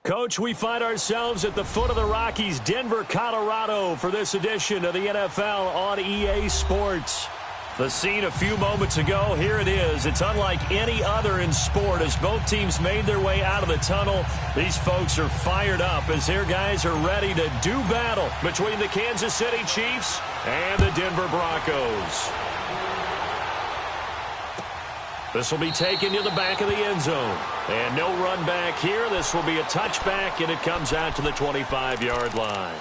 Coach, we find ourselves at the foot of the Rockies, Denver, Colorado, for this edition of the NFL on EA Sports. The scene a few moments ago, here it is. It's unlike any other in sport as both teams made their way out of the tunnel. These folks are fired up as their guys are ready to do battle between the Kansas City Chiefs and the Denver Broncos. This will be taken to the back of the end zone. And no run back here. This will be a touchback, and it comes out to the 25-yard line.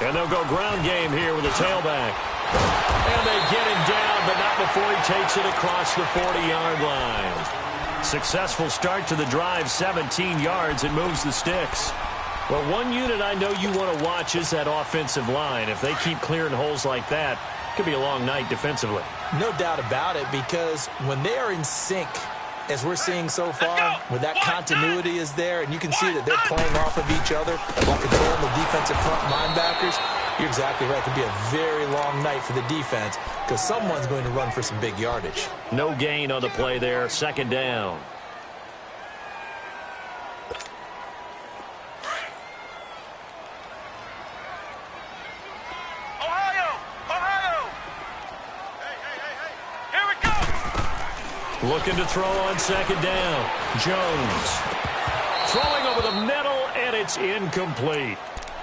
And they'll go ground game here with a tailback. And they get him down, but not before he takes it across the 40-yard line. Successful start to the drive, 17 yards, and moves the sticks. Well, one unit I know you want to watch is that offensive line. If they keep clearing holes like that, it could be a long night defensively. No doubt about it, because when they are in sync, as we're seeing so far, where that continuity is there, and you can see that they're playing off of each other while controlling the defensive front linebackers, you're exactly right. It could be a very long night for the defense because someone's going to run for some big yardage. No gain on the play there. Second down. Looking to throw on second down. Jones throwing over the middle, and it's incomplete.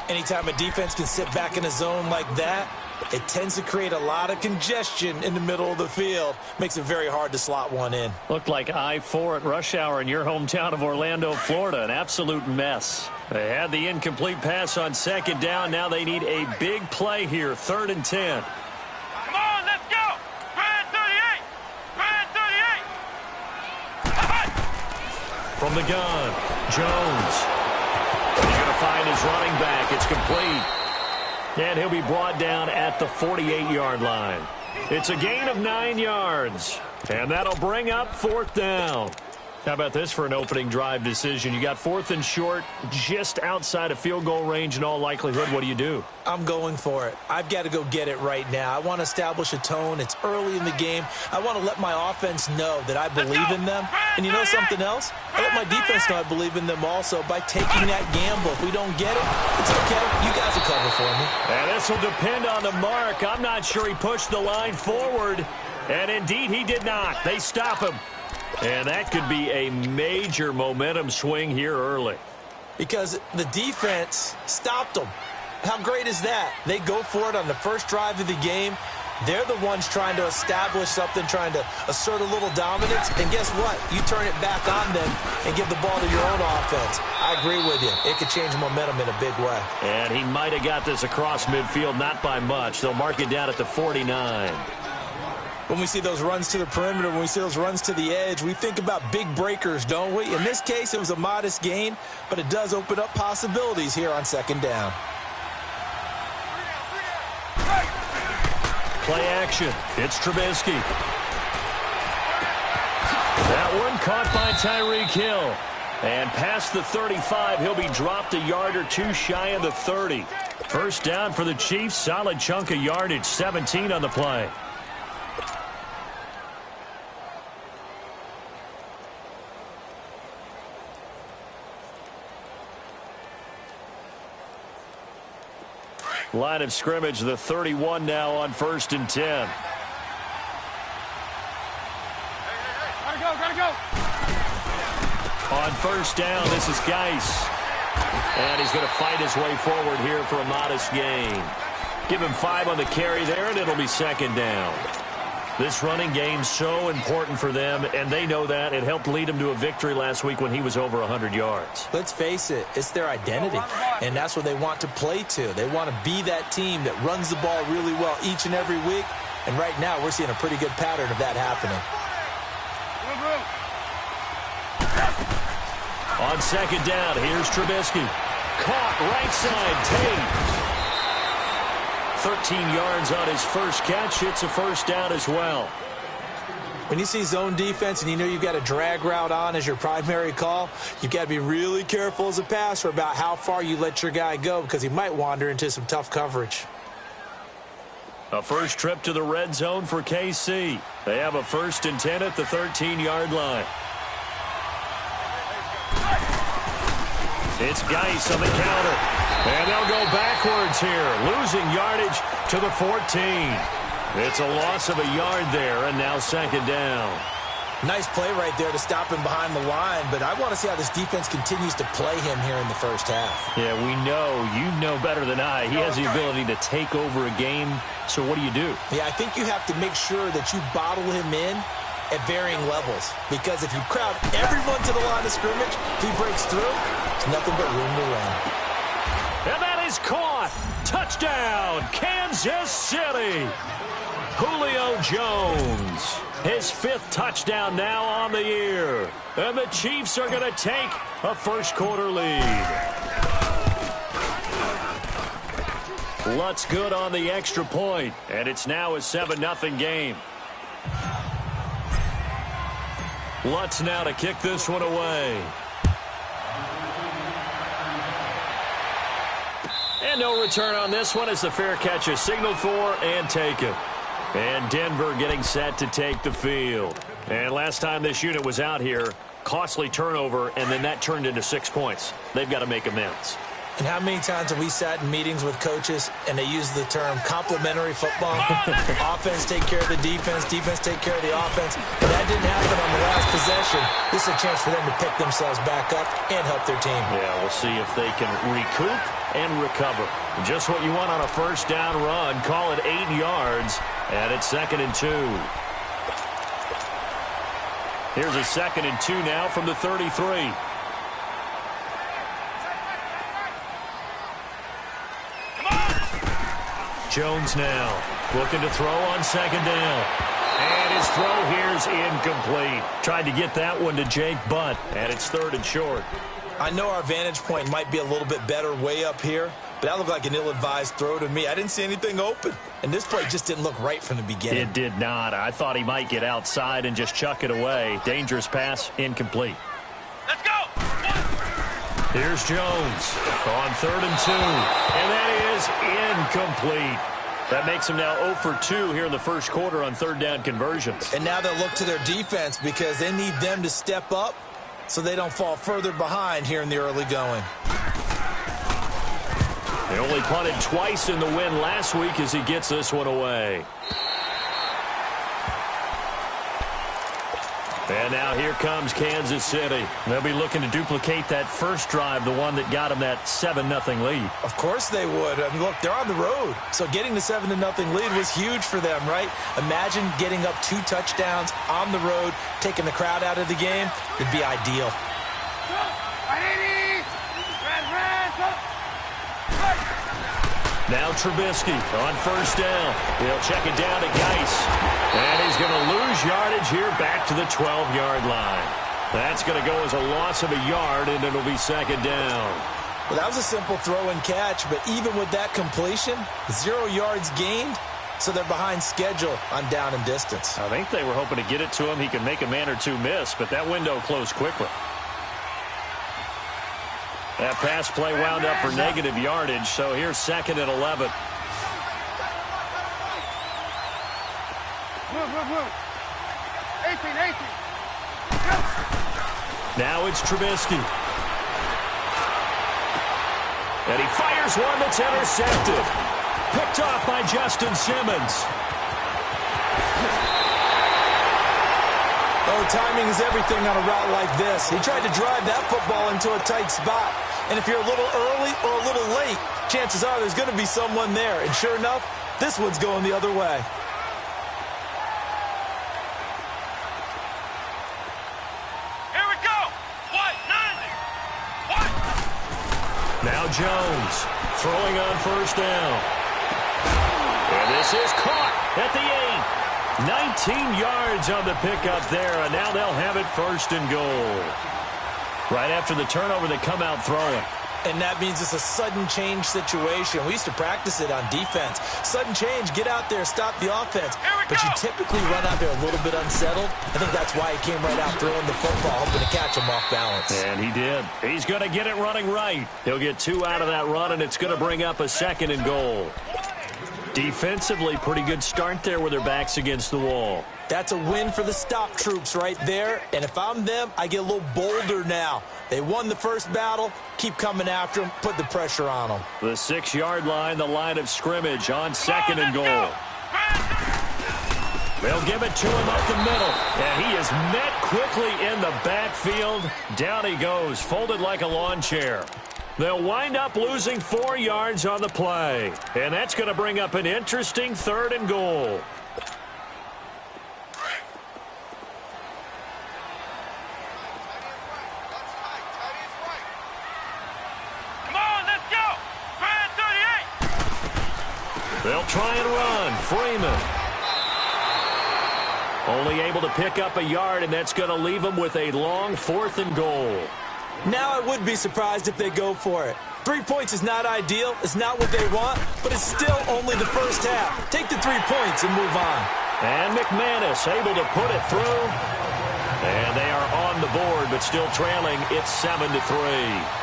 Anytime a defense can sit back in a zone like that, it tends to create a lot of congestion in the middle of the field. Makes it very hard to slot one in. Looked like I-4 at rush hour in your hometown of Orlando, Florida. An absolute mess. They had the incomplete pass on second down. Now they need a big play here, 3rd and 10. From the gun, Jones. He's going to find his running back. It's complete. And he'll be brought down at the 48-yard line. It's a gain of 9 yards. And that'll bring up 4th down. How about this for an opening drive decision? You got 4th and short, just outside of field goal range in all likelihood. What do you do? I'm going for it. I've got to go get it right now. I want to establish a tone. It's early in the game. I want to let my offense know that I believe in them. And you know something else? I let my defense know I believe in them also by taking that gamble. If we don't get it, it's okay. You guys will cover for me. And this will depend on the mark. I'm not sure he pushed the line forward. And indeed, he did not. They stop him. And that could be a major momentum swing here early. Because the defense stopped them. How great is that? They go for it on the first drive of the game. They're the ones trying to establish something, trying to assert a little dominance. And guess what? You turn it back on them and give the ball to your own offense. I agree with you. It could change momentum in a big way. And he might have got this across midfield, not by much. They'll mark it down at the 49. When we see those runs to the perimeter, when we see those runs to the edge, we think about big breakers, don't we? In this case, it was a modest gain, but it does open up possibilities here on second down. Play action. It's Trubisky. That one caught by Tyreek Hill. And past the 35, he'll be dropped a yard or two shy of the 30. First down for the Chiefs. Solid chunk of yardage, 17 on the play. Line of scrimmage, the 31 now on 1st and 10. Gotta go. On first down, this is Geis. And he's going to fight his way forward here for a modest gain. Give him 5 on the carry there, and it'll be second down. This running game's so important for them, and they know that. It helped lead them to a victory last week when he was over 100 yards. Let's face it, it's their identity, and that's what they want to play to. They want to be that team that runs the ball really well each and every week, and right now we're seeing a pretty good pattern of that happening. On second down, here's Trubisky. Caught right side, Tate. 13 yards on his first catch. It's a first down as well. When you see zone defense and you know you've got a drag route on as your primary call, you've got to be really careful as a passer about how far you let your guy go because he might wander into some tough coverage. A first trip to the red zone for KC. They have a 1st and 10 at the 13-yard line. It's Geis on the counter. And they'll go backwards here, losing yardage to the 14. It's a loss of a yard there, and now 2nd down. Nice play right there to stop him behind the line, but I want to see how this defense continues to play him here in the first half. Yeah, we know. You know better than I. He has the ability to take over a game, so what do you do? Yeah, I think you have to make sure that you bottle him in at varying levels, because if you crowd everyone to the line of scrimmage, if he breaks through, it's nothing but room to run. And that is caught. Touchdown, Kansas City. Julio Jones, his 5th touchdown now on the year. And the Chiefs are going to take a first-quarter lead. Lutz good on the extra point, and it's now a 7-0 game. Lutz now to kick this one away. And no return on this one as the fair catch is signaled for and taken. And Denver getting set to take the field. And last time this unit was out here, costly turnover, and then that turned into 6 points. They've got to make amends. And how many times have we sat in meetings with coaches and they use the term complementary football? Offense take care of the defense, defense take care of the offense. But that didn't happen on the last possession. This is a chance for them to pick themselves back up and help their team. Yeah, we'll see if they can recoup and recover. Just what you want on a first down run. Call it 8 yards, and it's 2nd and 2. Here's a 2nd and 2 now from the 33. Jones now looking to throw on 2nd down. And his throw here's incomplete. Tried to get that one to Jake Butt, and it's 3rd and short. I know our vantage point might be a little bit better way up here, but that looked like an ill-advised throw to me. I didn't see anything open, and this play just didn't look right from the beginning. It did not. I thought he might get outside and just chuck it away. Dangerous pass, incomplete. Let's go! Here's Jones on 3rd and 2, and that is incomplete. That makes him now 0 for 2 here in the first quarter on 3rd down conversions. And now they'll look to their defense because they need them to step up so they don't fall further behind here in the early going. They only punted twice in the win last week as he gets this one away. And now here comes Kansas City. They'll be looking to duplicate that first drive, the one that got them that 7-0 lead. Of course they would. I mean, look, they're on the road. So getting the 7-0 lead was huge for them, right? Imagine getting up 2 touchdowns on the road, taking the crowd out of the game. It'd be ideal. Now Trubisky on first down. They'll check it down to Geis. And he's going to lose yardage here back to the 12-yard line. That's going to go as a loss of a yard, and it'll be 2nd down. Well, that was a simple throw and catch, but even with that completion, 0 yards gained, so they're behind schedule on down and distance. I think they were hoping to get it to him. He could make a man or two miss, but that window closed quickly. That pass play wound up for negative yardage, so here's 2nd and 11. Move. 18. Now it's Trubisky. And he fires one that's intercepted. Picked off by Justin Simmons. Oh, timing is everything on a route like this. He tried to drive that football into a tight spot. And if you're a little early or a little late, chances are there's going to be someone there. And sure enough, this one's going the other way. Here we go. What? 90. What? Now Jones throwing on first down. And this is caught at the 8. 19 yards on the pickup there, and now they'll have it 1st and goal. Right after the turnover, they come out throwing. And that means it's a sudden change situation. We used to practice it on defense. Sudden change, get out there, stop the offense. But you typically run out there a little bit unsettled. I think that's why he came right out throwing the football, hoping to catch him off balance. And he did. He's going to get it running right. He'll get 2 out of that run, and it's going to bring up a 2nd and goal. Defensively, pretty good start there with their backs against the wall. That's a win for the stop troops right there. And if I'm them, I get a little bolder now. They won the first battle. Keep coming after them. Put the pressure on them. The 6-yard line, the line of scrimmage on 2nd and goal. They'll give it to him up the middle. And he is met quickly in the backfield. Down he goes, folded like a lawn chair. They'll wind up losing 4 yards on the play. And that's going to bring up an interesting 3rd and goal. They'll try and run. Freeman. Only able to pick up a yard, and that's going to leave them with a long 4th and goal. Now I would be surprised if they go for it. 3 points is not ideal. It's not what they want, but it's still only the first half. Take the 3 points and move on. And McManus able to put it through. And they are on the board, but still trailing. It's 7-3.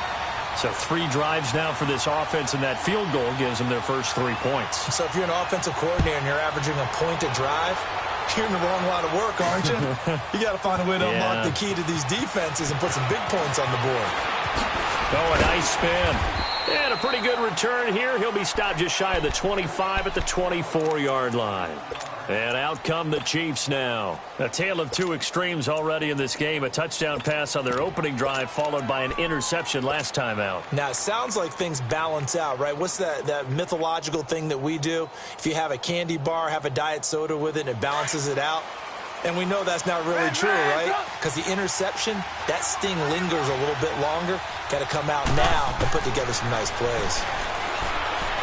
So 3 drives now for this offense, and that field goal gives them their first 3 points. So if you're an offensive coordinator and you're averaging a point a drive, you're in the wrong line of work, aren't you? You got to find a way to unlock the key to these defenses and put some big points on the board. Oh, a nice spin. And a pretty good return here. He'll be stopped just shy of the 25 at the 24-yard line. And out come the Chiefs now. A tale of 2 extremes already in this game. A touchdown pass on their opening drive followed by an interception last time out. Now, it sounds like things balance out, right? What's that mythological thing that we do? If you have a candy bar, have a diet soda with it, and it balances it out. And we know that's not really true, right? Because the interception, that sting lingers a little bit longer. Got to come out now and put together some nice plays.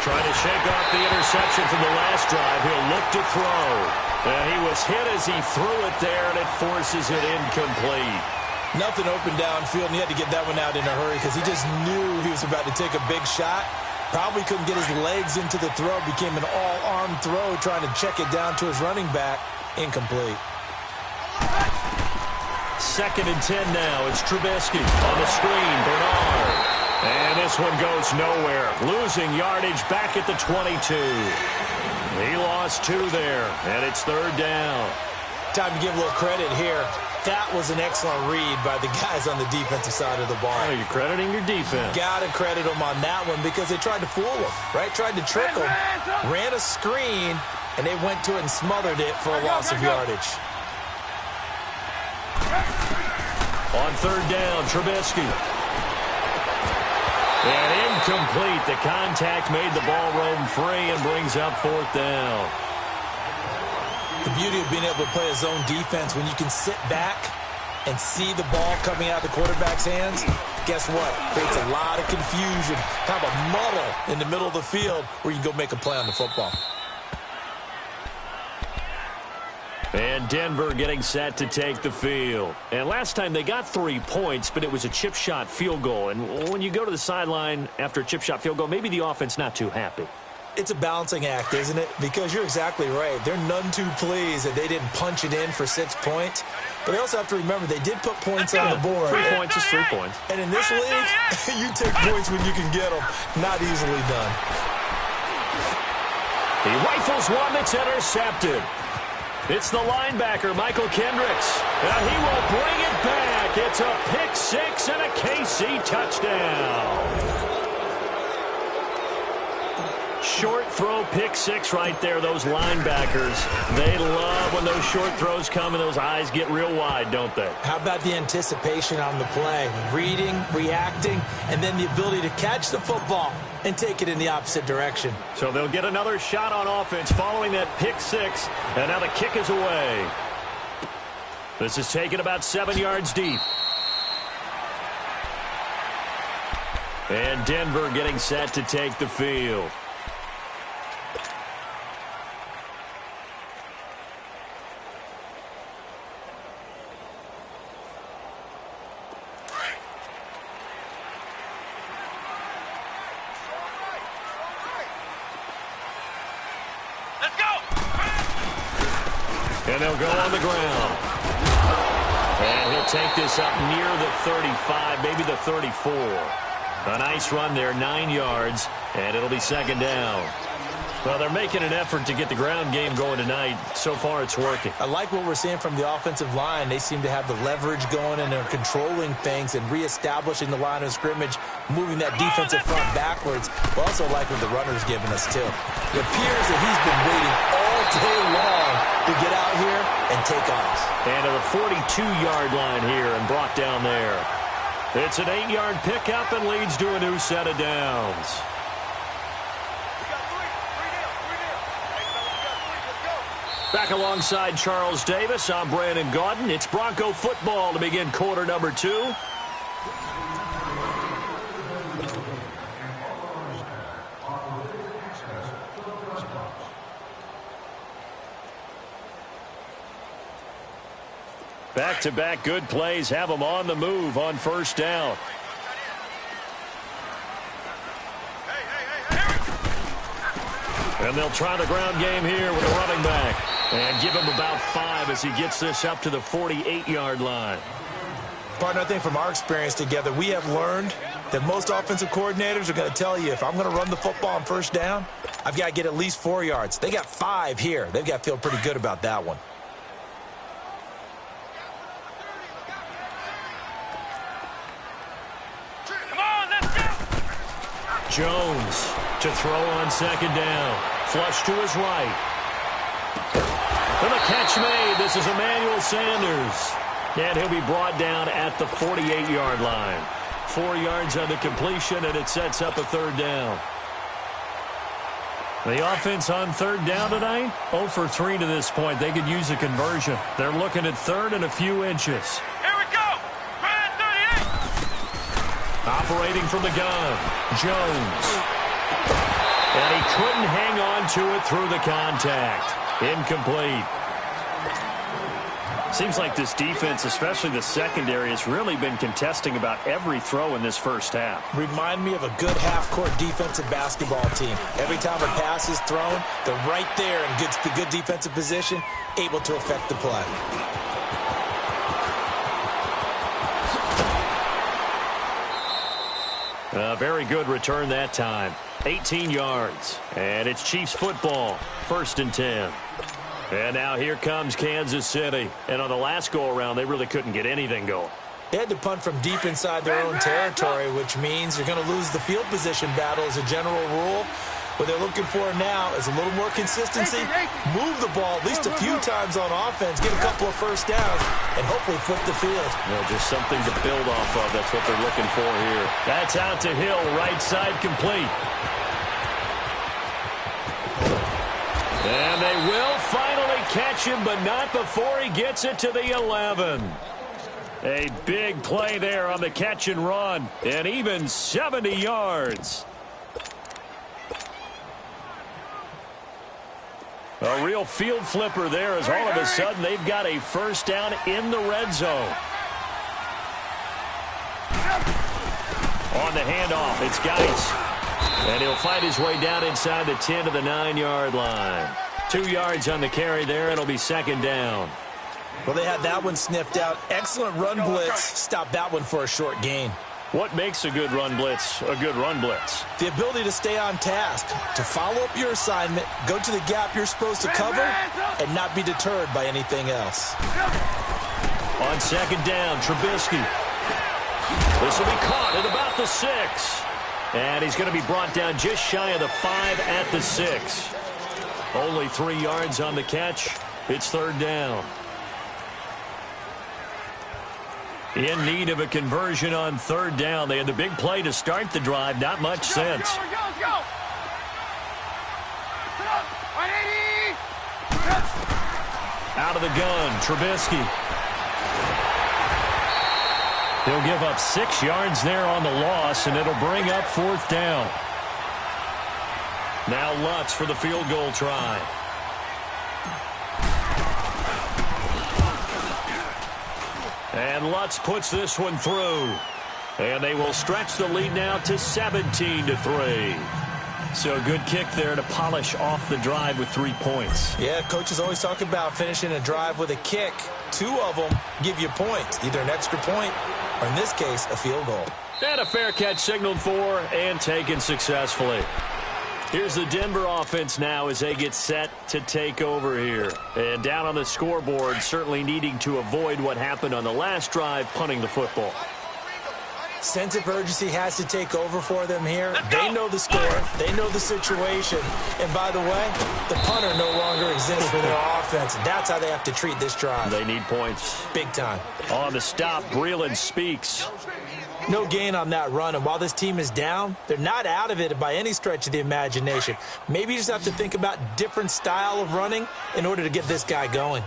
Trying to shake off the interception from the last drive. He'll look to throw. And he was hit as he threw it there, and it forces it incomplete. Nothing open downfield, and he had to get that one out in a hurry because he just knew he was about to take a big shot. Probably couldn't get his legs into the throw. Became an all-arm throw, trying to check it down to his running back. Incomplete. 2nd and 10 now. It's Trubisky on the screen. Bernard. And this one goes nowhere. Losing yardage back at the 22. He lost 2 there, and it's 3rd down. Time to give a little credit here. That was an excellent read by the guys on the defensive side of the ball. Oh, you're crediting your defense. Got to credit them on that one because they tried to fool him, right? Tried to trick him. Ran a screen, and they went to it and smothered it for a loss of yardage. On 3rd down, Trubisky. And incomplete. The contact made the ball roam free and brings up 4th down. The beauty of being able to play a zone defense when you can sit back and see the ball coming out of the quarterback's hands, guess what? Creates a lot of confusion, kind of a muddle in the middle of the field where you can go make a play on the football. And Denver getting set to take the field. And last time they got 3 points, but it was a chip shot field goal. And when you go to the sideline after a chip shot field goal, maybe the offense not too happy. It's a balancing act, isn't it? Because you're exactly right. They're none too pleased that they didn't punch it in for 6 points. But they also have to remember they did put points on the board. 3 points is 3 points. And in this league, you take points when you can get them. Not easily done. He rifles one that's intercepted. It's the linebacker, Michael Kendricks. And he will bring it back. It's a pick 6 and a KC touchdown. Short throw, pick 6 right there. Those linebackers, they love when those short throws come and those eyes get real wide, don't they? How about the anticipation on the play? Reading, reacting, and then the ability to catch the football and take it in the opposite direction. So they'll get another shot on offense following that pick 6, and now the kick is away. This is taken about 7 yards deep. And Denver getting set to take the field. Let's go! And they'll go on the ground. And he'll take this up near the 35, maybe the 34. A nice run there, 9 yards, and it'll be second down. Well, they're making an effort to get the ground game going tonight. So far, it's working. I like what we're seeing from the offensive line. They seem to have the leverage going, and they're controlling things and reestablishing the line of scrimmage, moving that defensive front backwards. But also like what the runner's giving us, too. It appears that he's been waiting all day long to get out here and take off. And to the 42-yard line here and brought down there. It's an 8-yard pickup and leads to a new set of downs. Back alongside Charles Davis, I'm Brandon Gaudin. It's Bronco football to begin quarter number 2. Back-to-back good plays have them on the move on first down. And they'll try the ground game here with a running back. And give him about 5 as he gets this up to the 48-yard line. Partner, I think from our experience together, we have learned that most offensive coordinators are going to tell you, if I'm going to run the football on first down, I've got to get at least 4 yards. They got 5 here. They've got to feel pretty good about that one. Come on, let's go! Jones to throw on second down. Flush to his right. And the catch made. This is Emmanuel Sanders. And he'll be brought down at the 48-yard line. 4 yards on the completion, and it sets up a third down. The offense on third down tonight, 0 for 3 to this point. They could use a conversion. They're looking at third and a few inches. Here we go! Red 38! Operating from the gun, Jones. And he couldn't hang on to it through the contact. Incomplete. Seems like this defense, especially the secondary, has really been contesting about every throw in this first half. Remind me of a good half-court defensive basketball team. Every time a pass is thrown, they're right there in good defensive position, able to affect the play. A very good return that time. 18 yards. And it's Chiefs football. 1st and 10. And now here comes Kansas City. And on the last go-around, they really couldn't get anything going. They had to punt from deep inside their own territory, which means you're going to lose the field position battle as a general rule. What they're looking for now is a little more consistency, move the ball at least a few times on offense, get a couple of first downs, and hopefully flip the field. Well, just something to build off of. That's what they're looking for here. That's out to Hill, right side complete. And they will finally catch him, but not before he gets it to the 11. A big play there on the catch and run, and even 70 yards. A real field flipper there as all of a sudden they've got a first down in the red zone. On the handoff, it's Geis. And he'll fight his way down inside the 10 to the 9-yard line. 2 yards on the carry there. It'll be second down. Well, they had that one sniffed out. Excellent run blitz. Stop that one for a short gain. What makes a good run blitz a good run blitz? The ability to stay on task, to follow up your assignment, go to the gap you're supposed to cover, and not be deterred by anything else. On second down, Trubisky. This will be caught at about the 6. And he's going to be brought down just shy of the 5 at the 6. Only 3 yards on the catch. It's third down. In need of a conversion on third down. They had the big play to start the drive. Not much sense. Let's go! 180! Out of the gun, Trubisky. He'll give up 6 yards there on the loss, and it'll bring up fourth down. Now Lutz for the field goal try. And Lutz puts this one through. And they will stretch the lead now to 17-3. So a good kick there to polish off the drive with 3 points. Yeah, coaches always talk about finishing a drive with a kick. 2 of them give you points, either an extra point or, in this case, a field goal. And a fair catch signaled for and taken successfully. Here's the Denver offense now as they get set to take over here. And down on the scoreboard, certainly needing to avoid what happened on the last drive, punting the football. Sense of urgency has to take over for them here. They know the score. They know the situation. And by the way, the punter no longer exists for their offense. That's how they have to treat this drive. They need points. Big time. On the stop, Breeland speaks. No gain on that run. And while this team is down, they're not out of it by any stretch of the imagination. Maybe you just have to think about different style of running in order to get this guy going.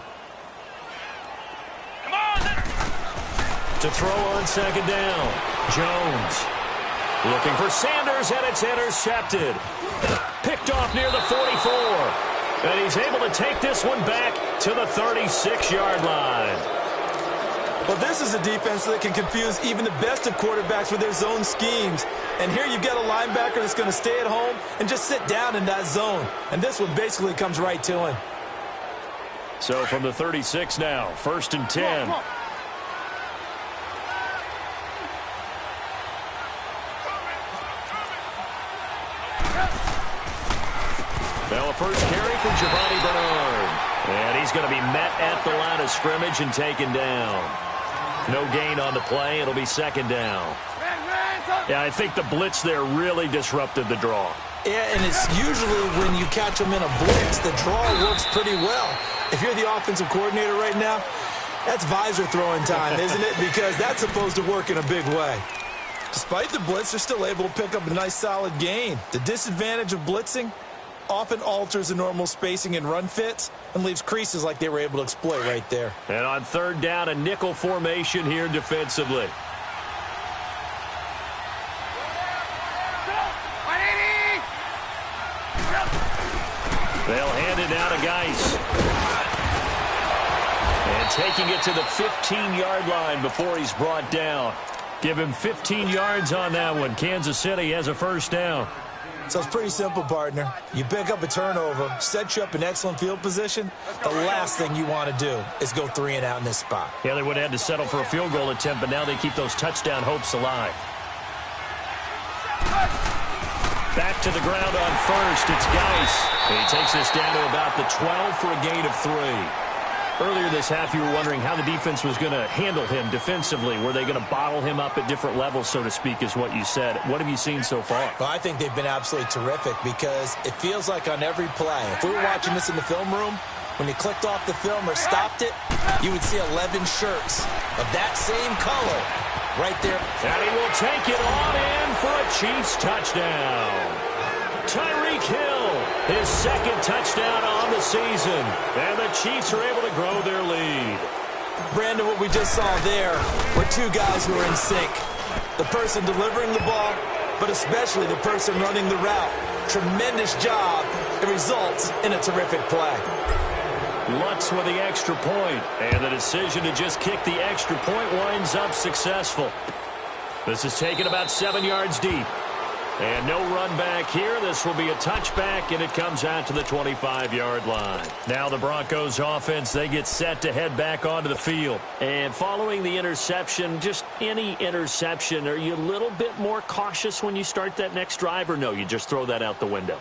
To throw on second down, Jones. Looking for Sanders, and it's intercepted. Picked off near the 44. And he's able to take this one back to the 36-yard line. Well, this is a defense that can confuse even the best of quarterbacks with their zone schemes. And here you've got a linebacker that's going to stay at home and just sit down in that zone. And this one basically comes right to him. So from the 36 now, 1st and 10. Now a first carry from Giovanni Bernard. And he's going to be met at the line of scrimmage and taken down. No gain on the play. It'll be second down. Yeah, I think the blitz there really disrupted the draw. Yeah, and it's usually when you catch them in a blitz, the draw works pretty well. If you're the offensive coordinator right now, that's visor throwing time, isn't it? Because that's supposed to work in a big way. Despite the blitz, they're still able to pick up a nice solid gain. The disadvantage of blitzing often alters the normal spacing and run fits and leaves creases like they were able to exploit right there. And on third down, a nickel formation here defensively. They'll hand it down to Geis. And taking it to the 15-yard line before he's brought down. Give him 15 yards on that one. Kansas City has a first down. So it's pretty simple, partner. You pick up a turnover, set you up in excellent field position. The last thing you want to do is go 3 and out in this spot. Yeah, they would have had to settle for a field goal attempt, but now they keep those touchdown hopes alive. Back to the ground on first. It's Geis. He takes this down to about the 12 for a gain of 3. Earlier this half, you were wondering how the defense was going to handle him defensively. Were they going to bottle him up at different levels, so to speak, is what you said. What have you seen so far? Well, I think they've been absolutely terrific because it feels like on every play, if we were watching this in the film room, when you clicked off the film or stopped it, you would see 11 shirts of that same color right there. And he will take it on in for a Chiefs touchdown. Tyreek Hill, his second touchdown on the season. And the Chiefs are able to grow their lead. Brandon, what we just saw there were 2 guys who are in sync. The person delivering the ball, but especially the person running the route. Tremendous job. It results in a terrific play. Lutz with the extra point. And the decision to just kick the extra point winds up successful. This is taken about 7 yards deep. And no run back here. This will be a touchback, and it comes out to the 25-yard line. Now the Broncos offense, they get set to head back onto the field. And following the interception, just any interception, are you a little bit more cautious when you start that next drive, or no, you just throw that out the window?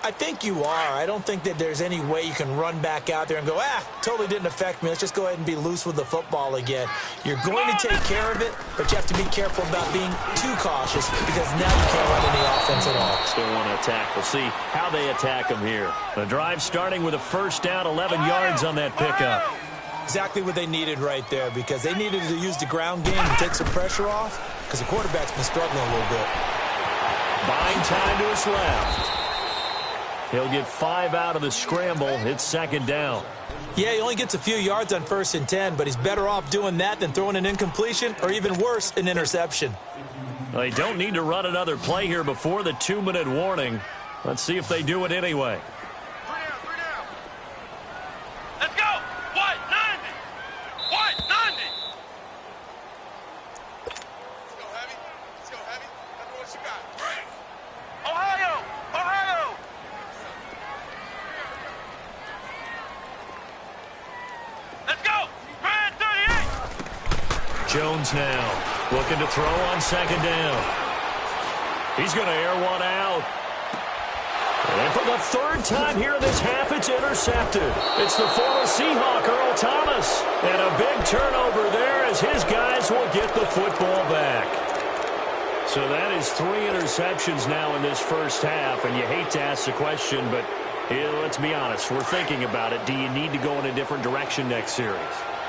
I think you are. I don't think that there's any way you can run back out there and go, totally didn't affect me. Let's just go ahead and be loose with the football again. You're going to take care of it, but you have to be careful about being too cautious because now you can't run any offense at all. Still want to attack. We'll see how they attack them here. The drive starting with a first down, 11 yards on that pickup. Exactly what they needed right there because they needed to use the ground game to take some pressure off because the quarterback's been struggling a little bit. Buying time to his left. He'll get 5 out of the scramble. It's second down. Yeah, he only gets a few yards on 1st and 10, but he's better off doing that than throwing an incompletion or even worse, an interception. They don't need to run another play here before the 2-minute warning. Let's see if they do it anyway. 3 down. Let's go. What? 90. What? 90. Let's go heavy. Let's go heavy. That's what you got. Ohio. Ohio. Jones now, looking to throw on second down. He's going to air one out. And for the third time here in this half, it's intercepted. It's the former Seahawk, Earl Thomas. And a big turnover there as his guys will get the football back. So that is 3 interceptions now in this first half. And you hate to ask the question, but let's be honest. We're thinking about it. Do you need to go in a different direction next series?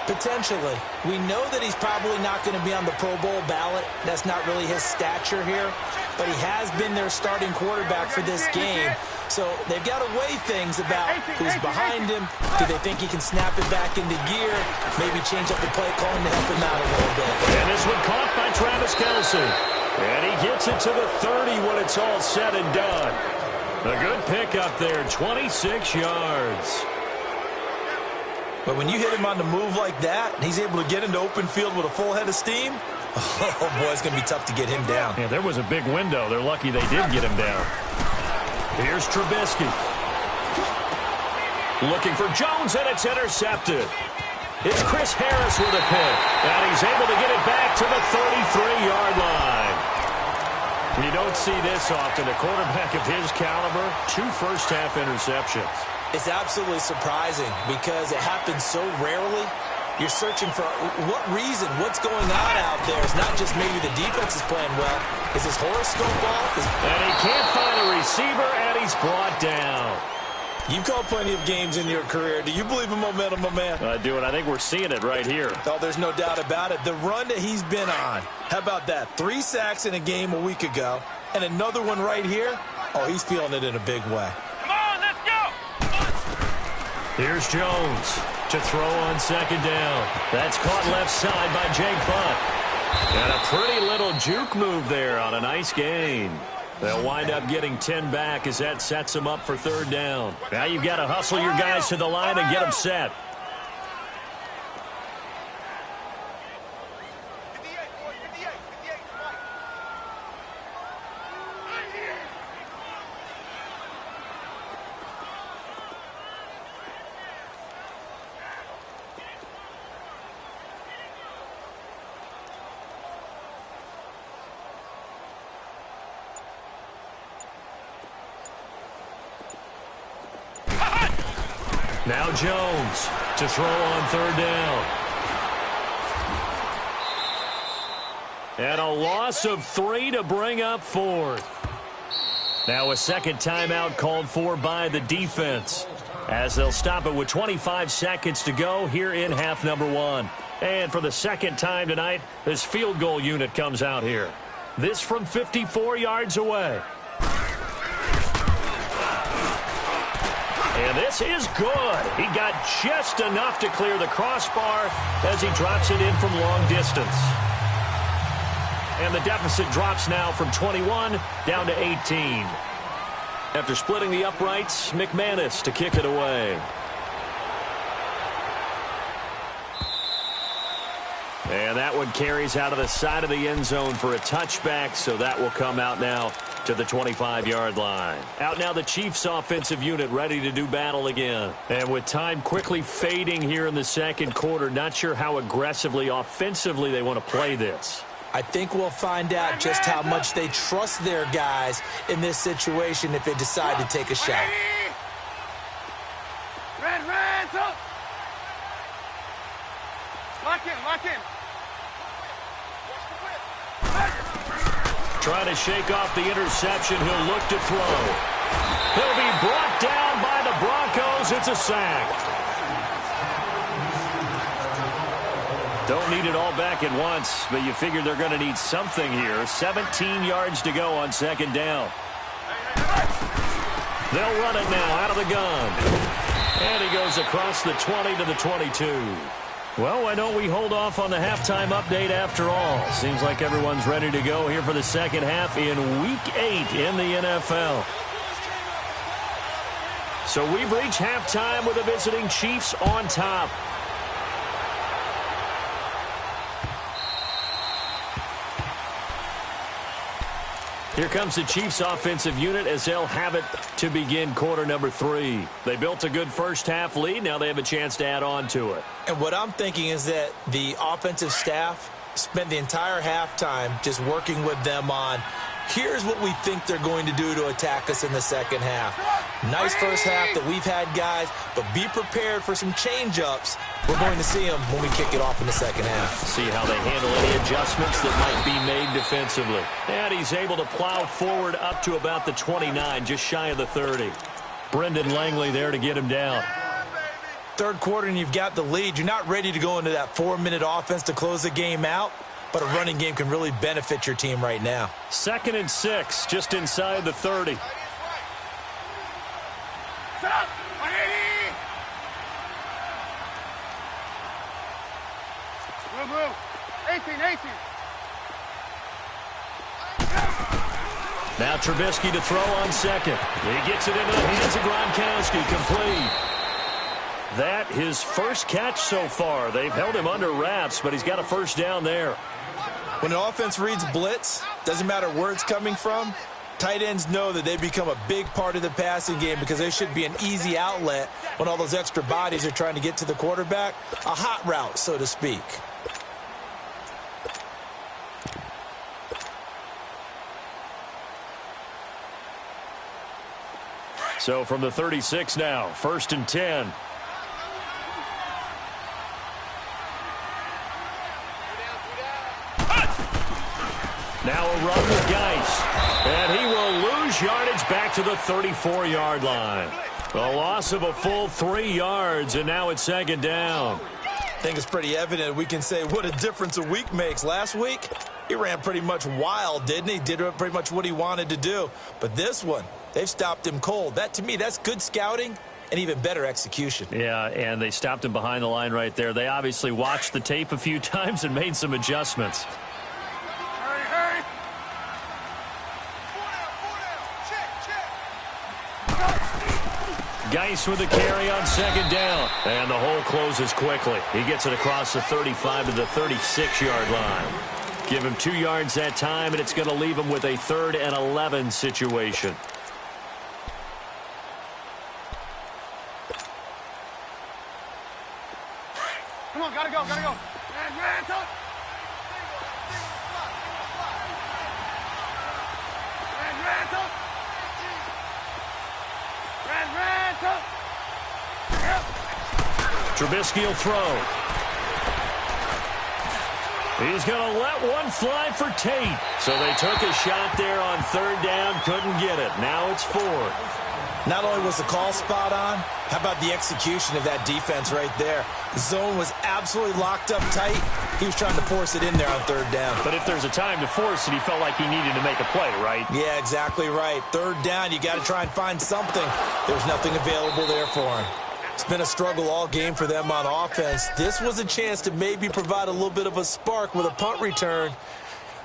Potentially. We know that he's probably not going to be on the Pro Bowl ballot. That's not really his stature here. But he has been their starting quarterback for this game. So they've got to weigh things about who's behind him. Do they think he can snap it back into gear? Maybe change up the play calling to help him out a little bit. And this one caught by Travis Kelce. And he gets it to the 30 when it's all said and done. A good pickup there, 26 yards. But when you hit him on the move like that, and he's able to get into open field with a full head of steam, oh, boy, it's going to be tough to get him down. Yeah, there was a big window. They're lucky they did get him down. Here's Trubisky. Looking for Jones, and it's intercepted. It's Chris Harris with a pick, and he's able to get it back to the 33-yard line. You don't see this often. A quarterback of his caliber, 2 first-half interceptions. It's absolutely surprising because it happens so rarely. You're searching for what reason, what's going on out there. It's not just maybe the defense is playing well. Is his horoscope off? And he can't find a receiver, and he's brought down. You've called plenty of games in your career. Do you believe in momentum, my man? I do, and I think we're seeing it right here. Oh, there's no doubt about it. The run that he's been on. How about that? 3 sacks in a game a week ago, and another one right here. Oh, he's feeling it in a big way. Come on, let's go! Here's Jones to throw on second down. That's caught left side by Jake Butt. And a pretty little juke move there on a nice gain. They'll wind up getting 10 back as that sets them up for third down. Now you've got to hustle your guys to the line and get them set. 58, boy, 58, 58, fight. Now Jones to throw on third down. And a loss of 3 to bring up fourth. Now a second timeout called for by the defense, as they'll stop it with 25 seconds to go here in half number 1. And for the second time tonight, this field goal unit comes out here. This from 54 yards away. And this is good. He got just enough to clear the crossbar as he drops it in from long distance. And the deficit drops now from 21 down to 18. After splitting the uprights, McManus to kick it away. And that one carries out of the side of the end zone for a touchback, so that will come out now to the 25-yard line. Out now the Chiefs offensive unit ready to do battle again. And with time quickly fading here in the second quarter, not sure how aggressively, offensively they want to play this. I think we'll find out just how much they trust their guys in this situation if they decide to take a shot. Red, up! Lock in, lock in. Trying to shake off the interception. He'll look to throw. He'll be brought down by the Broncos. It's a sack. Don't need it all back at once, but you figure they're going to need something here. 17 yards to go on second down. They'll run it now out of the gun. And he goes across the 20 to the 22. Well, why don't we hold off on the halftime update after all? Seems like everyone's ready to go here for the second half in Week 8 in the NFL. So we've reached halftime with the visiting Chiefs on top. Here comes the Chiefs offensive unit as they'll have it to begin quarter number 3. They built a good first half lead. Now they have a chance to add on to it. And what I'm thinking is that the offensive staff Spent the entire halftime just working with them on, here's what we think they're going to do to attack us in the second half. Nice first half that we've had, guys, but be prepared for some change-ups. We're going to see them when we kick it off in the second half. See how they handle any adjustments that might be made defensively. And he's able to plow forward up to about the 29, just shy of the 30. Brendan Langley there to get him down. Third quarter and you've got the lead. You're not ready to go into that 4-minute offense to close the game out, but a running game can really benefit your team right now. 2nd and 6, just inside the 30. Set up. 180. Move, move. 18. Now Trubisky to throw on second. He gets it into the hands of Gronkowski, complete. That his first catch so far. They've held him under wraps, but he's got a first down there. When an offense reads blitz, doesn't matter where it's coming from, tight ends know that they become a big part of the passing game because they should be an easy outlet when all those extra bodies are trying to get to the quarterback. A hot route, so to speak. So from the 36 now, 1st and 10. Now a run with Geis. And he will lose yardage back to the 34-yard line. A loss of a full 3 yards, and now it's 2nd down. I think it's pretty evident we can say what a difference a week makes. Last week, he ran pretty much wild, didn't he? Did pretty much what he wanted to do. But this one, they've stopped him cold. That, to me, that's good scouting and even better execution. Yeah, and they stopped him behind the line right there. They obviously watched the tape a few times and made some adjustments. Hurry. Geis with the carry on 2nd down. And the hole closes quickly. He gets it across the 35 to the 36-yard line. Give him 2 yards that time, and it's going to leave him with a 3rd and 11 situation. Come on, gotta go. Ransom. Ransom. Trubisky will throw. He's going to let one fly for Tate. So they took a shot there on 3rd down, couldn't get it. Now it's 4th. Not only was the call spot on, how about the execution of that defense right there? The zone was absolutely locked up tight. He was trying to force it in there on 3rd down. But if there's a time to force it, he felt like he needed to make a play, right? Yeah, exactly right. 3rd down, you got to try and find something. There's nothing available there for him. It's been a struggle all game for them on offense. This was a chance to maybe provide a little bit of a spark with a punt return.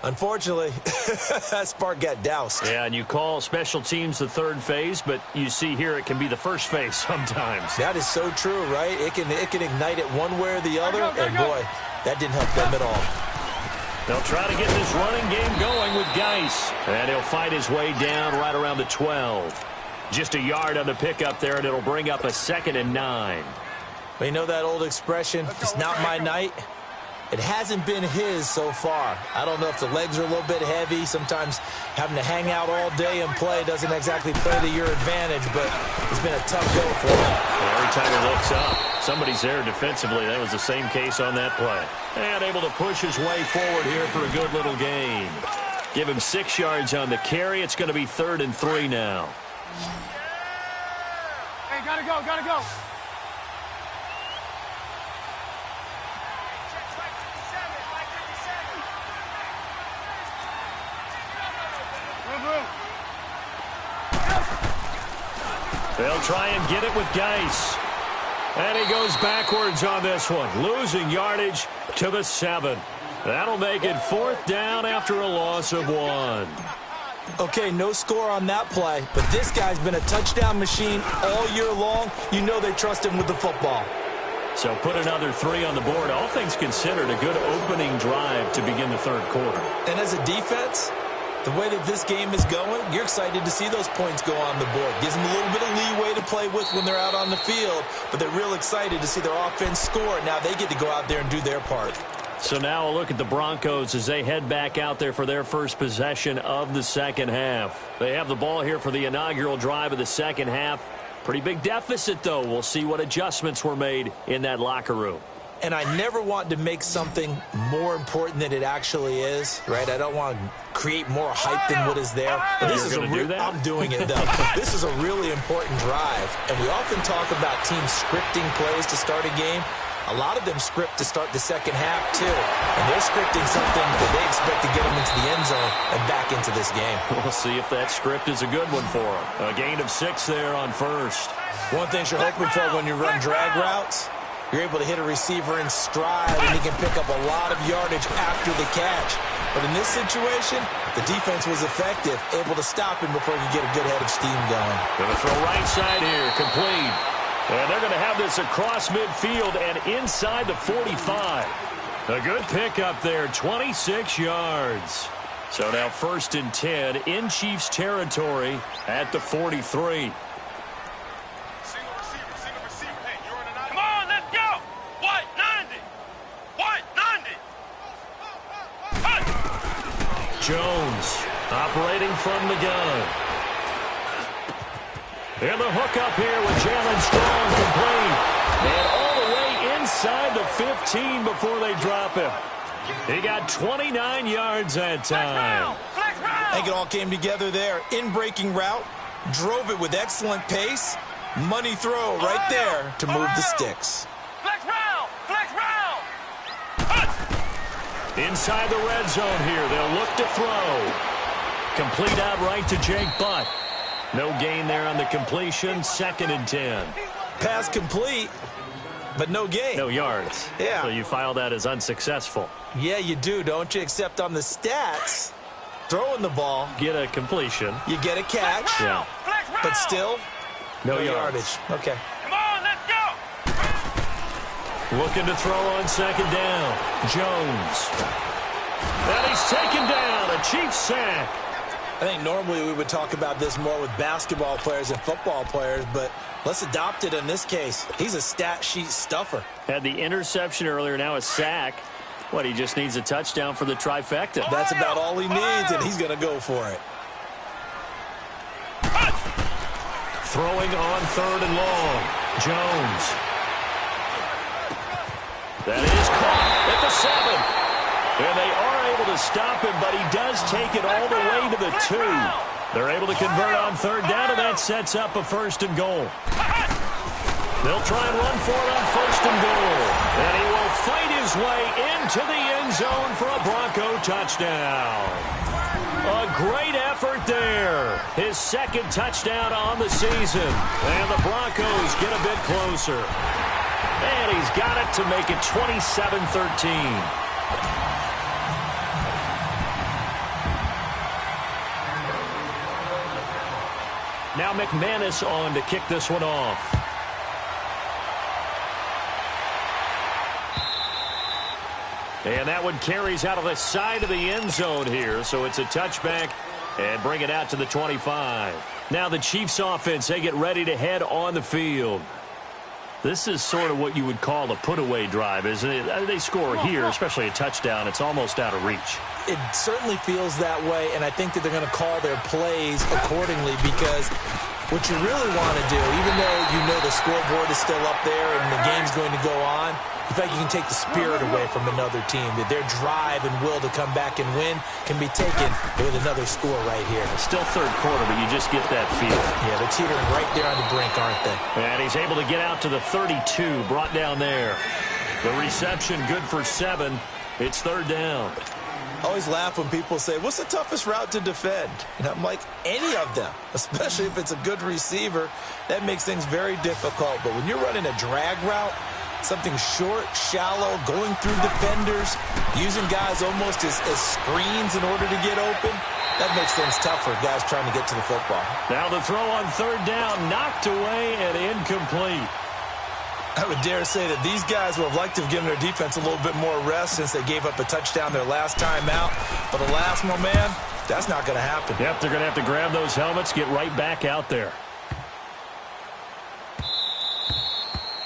Unfortunately, that spark got doused. Yeah, and you call special teams the 3rd phase, but you see here it can be the 1st phase sometimes. That is so true, right? It can ignite it one way or the other, and boy, that didn't help them at all. They'll try to get this running game going with Geis, and he'll fight his way down right around the 12. Just a yard on the pickup there, and it'll bring up a 2nd and 9. Well, you know that old expression, it's not my night? It hasn't been his so far. I don't know if the legs are a little bit heavy. Sometimes having to hang out all day and play doesn't exactly play to your advantage, but it's been a tough go for him. Well, every time he looks up, somebody's there defensively. That was the same case on that play. And able to push his way forward here for a good little gain. Give him 6 yards on the carry. It's going to be 3rd and 3 now. Hey, gotta go. They'll try and get it with Geis. And he goes backwards on this one, losing yardage to the 7. That'll make it 4th down after a loss of 1. Okay, no score on that play, but this guy's been a touchdown machine all year long. You know they trust him with the football. So put another 3 on the board. All things considered, a good opening drive to begin the 3rd quarter. And as a defense, the way that this game is going, you're excited to see those points go on the board. Gives them a little bit of leeway to play with when they're out on the field, but they're real excited to see their offense score. Now they get to go out there and do their part. So now a look at the Broncos as they head back out there for their first possession of the second half. They have the ball here for the inaugural drive of the second half. Pretty big deficit, though. We'll see what adjustments were made in that locker room. And I never want to make something more important than it actually is, right? I don't want to create more hype than what is there. But this is I'm doing it, though. This is a really important drive. And we often talk about teams scripting plays to start a game. A lot of them script to start the second half, too. And they're scripting something that they expect to get them into the end zone and back into this game. We'll see if that script is a good one for them. A gain of 6 there on first. One thing you're hoping for when you run drag routes, you're able to hit a receiver in stride, and he can pick up a lot of yardage after the catch. But in this situation, the defense was effective, able to stop him before he could get a good head of steam going. Going to throw right side here, complete. And they're going to have this across midfield and inside the 45. A good pickup there, 26 yards. So now 1st and 10 in Chiefs territory at the 43. Come on, let's go. White 90. White 90. Jones operating from the gun. And the hook up here with Jalen Strong complete. And all the way inside the 15 before they drop him. He got 29 yards that time. I think it all came together there. In-breaking route, drove it with excellent pace. Money throw right there to move the sticks. Flex round. Flex round. Inside the red zone here. They'll look to throw. Complete out right to Jake Butt. No gain there on the completion. 2nd and 10. Pass complete, but no gain. No yards. Yeah. So you file that as unsuccessful. Yeah, you do, don't you? Except on the stats, throwing the ball, Get a completion. you get a catch, Yeah. but still No yardage. Okay. Come on, let's go. Looking to throw on 2nd down. Jones. And he's taken down. A Chiefs sack. I think normally we would talk about this more with basketball players and football players, but let's adopt it in this case. He's a stat sheet stuffer. Had the interception earlier, now a sack. What, he just needs a touchdown for the trifecta. That's about all he needs, and he's going to go for it. Throwing on 3rd and long. Jones. That is caught at the 7. And they are able to stop him, but he does take it all the way to the 2. They're able to convert on 3rd down, and that sets up a 1st and goal. They'll try and run for it on 1st and goal. And he will fight his way into the end zone for a Bronco touchdown. A great effort there. His 2nd touchdown on the season. And the Broncos get a bit closer. And he's got it to make it 27-13. Now McManus on to kick this one off. And that one carries out of the side of the end zone here. So it's a touchback and bring it out to the 25. Now the Chiefs offense, they get ready to head on the field. This is sort of what you would call a put-away drive, isn't it? They score here, especially a touchdown. It's almost out of reach. It certainly feels that way, and I think that they're going to call their plays accordingly because what you really want to do, even though you know the scoreboard is still up there and the game's going to go on, in fact, you can take the spirit away from another team, that their drive and will to come back and win can be taken with another score right here. It's still 3rd quarter, but you just get that feel. Yeah, they're teetering right there on the brink, aren't they? And he's able to get out to the 32, brought down there. The reception good for 7. It's 3rd down. I always laugh when people say, what's the toughest route to defend? And I'm like, any of them, especially if it's a good receiver. That makes things very difficult. But when you're running a drag route, something short, shallow, going through defenders, using guys almost as screens in order to get open, that makes things tough for guys trying to get to the football. Now the throw on 3rd down, knocked away and incomplete. I would dare say that these guys would have liked to have given their defense a little bit more rest since they gave up a touchdown their last time out. But alas, my man, that's not going to happen. Yep, they're going to have to grab those helmets, get right back out there.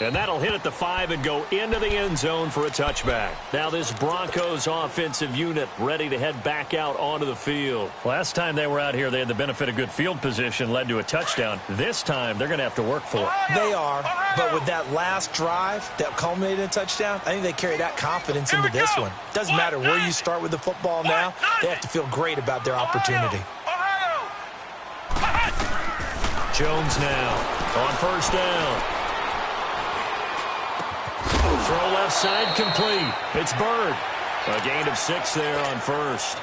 And that'll hit at the 5 and go into the end zone for a touchback. Now this Broncos offensive unit ready to head back out onto the field. Last time they were out here, they had the benefit of good field position, led to a touchdown. This time, they're going to have to work for it. They are, but with that last drive that culminated in a touchdown, I think they carry that confidence into this one. Doesn't matter where you start with the football now, they have to feel great about their opportunity. Jones now on first down. Throw left side complete. It's Bird. A gain of 6 there on first.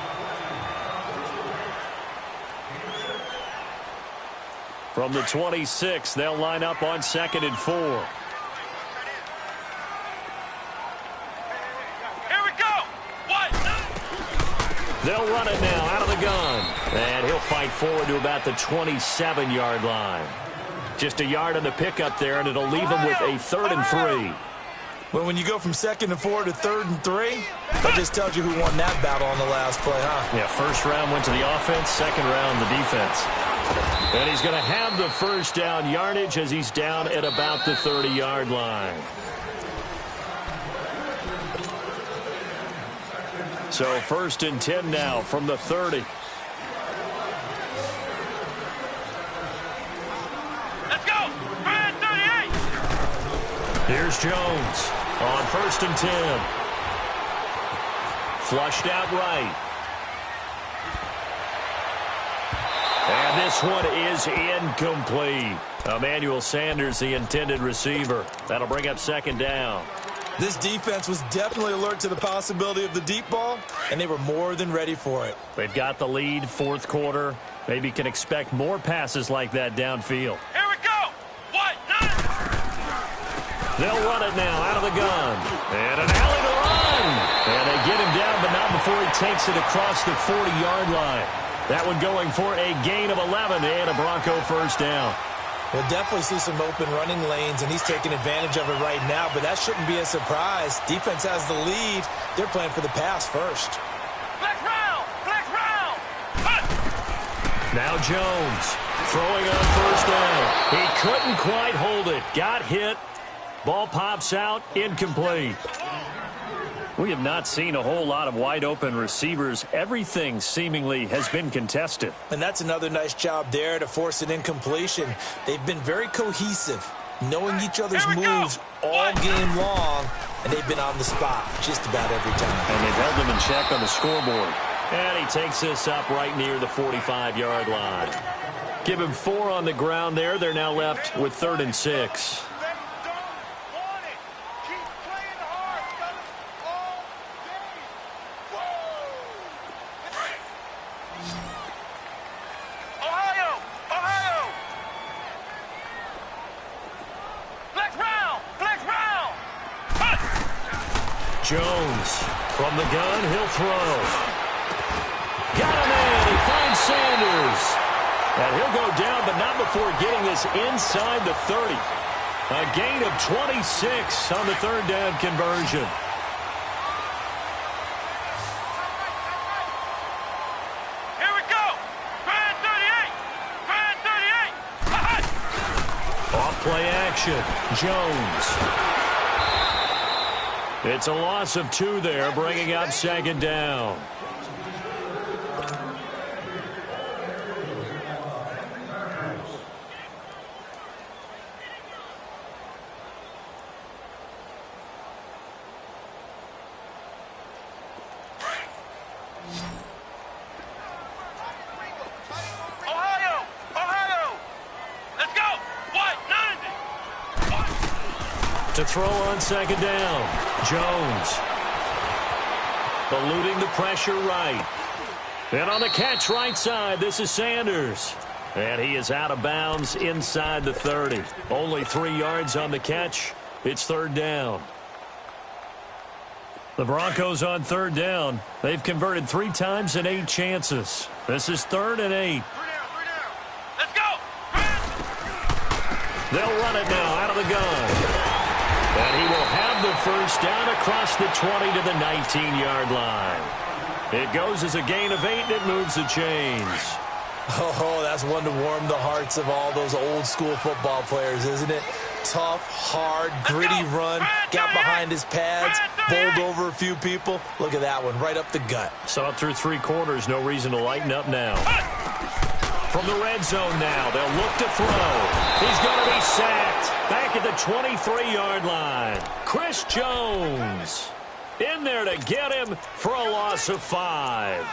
From the 26, they'll line up on 2nd and 4. Here we go. What? They'll run it now out of the gun. And he'll fight forward to about the 27-yard line. Just a yard on the pickup there, and it'll leave him with a 3rd and 3. Well, when you go from 2nd and 4 to 3rd and 3, that just tells you who won that battle on the last play, huh? Yeah, first round went to the offense, second round the defense. And he's going to have the first down yardage as he's down at about the 30-yard line. So 1st and 10 now from the 30. Let's go. 38. Here's Jones on 1st and 10. Flushed out right. And this one is incomplete. Emmanuel Sanders, the intended receiver. That'll bring up 2nd down. This defense was definitely alert to the possibility of the deep ball, and they were more than ready for it. They've got the lead, 4th quarter. Maybe can expect more passes like that downfield. Here we go. What? They'll run it now out of the gun. And an alley to run. And they get him down, but not before he takes it across the 40-yard line. That one going for a gain of 11 and a Bronco first down. We'll definitely see some open running lanes, and he's taking advantage of it right now, but that shouldn't be a surprise. Defense has the lead. They're playing for the pass first. Flex round. Flex round. Now Jones throwing on first down. He couldn't quite hold it. Got hit. Ball pops out. Incomplete. We have not seen a whole lot of wide-open receivers. Everything seemingly has been contested. And that's another nice job there to force an incompletion. They've been very cohesive, knowing each other's moves all game long, and they've been on the spot just about every time. And they've held them in check on the scoreboard. And he takes this up right near the 45-yard line. Give him 4 on the ground there. They're now left with 3rd and 6. Jones from the gun, he'll throw. Got him in, he finds Sanders. And he'll go down, but not before getting this inside the 30. A gain of 26 on the 3rd down conversion. Here we go. Brand 38. Brand 38. Off play action, Jones. It's a loss of 2 there, bringing up 2nd down. To throw on 2nd down. Jones. Eluding the pressure right. And on the catch right side, this is Sanders. And he is out of bounds inside the 30. Only 3 yards on the catch. It's 3rd down. The Broncos on 3rd down. They've converted 3 times in 8 chances. This is 3rd and 8. Let's go. They'll run it now out of the gun. And he will have the first down across the 20 to the 19-yard line. It goes as a gain of 8, and it moves the chains. Oh, that's one to warm the hearts of all those old school football players, isn't it? Tough, hard, gritty run, got behind his pads, bowled over a few people. Look at that one, right up the gut. So up through 3 quarters, no reason to lighten up now. From the red zone now, they'll look to throw. He's going to be sacked back at the 23-yard line. Chris Jones in there to get him for a loss of 5.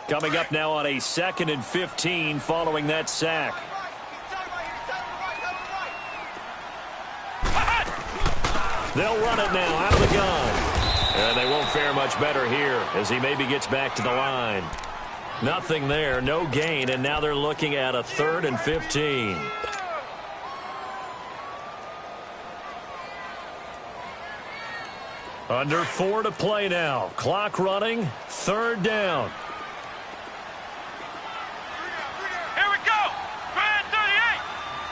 Coming up now on a 2nd and 15 following that sack. They'll run it now out of the gun. And they won't fare much better here as he maybe gets back to the line. Nothing there, no gain, and now they're looking at a 3rd and 15. Under 4 to play now. Clock running, 3rd down. Here we go. Grand 38.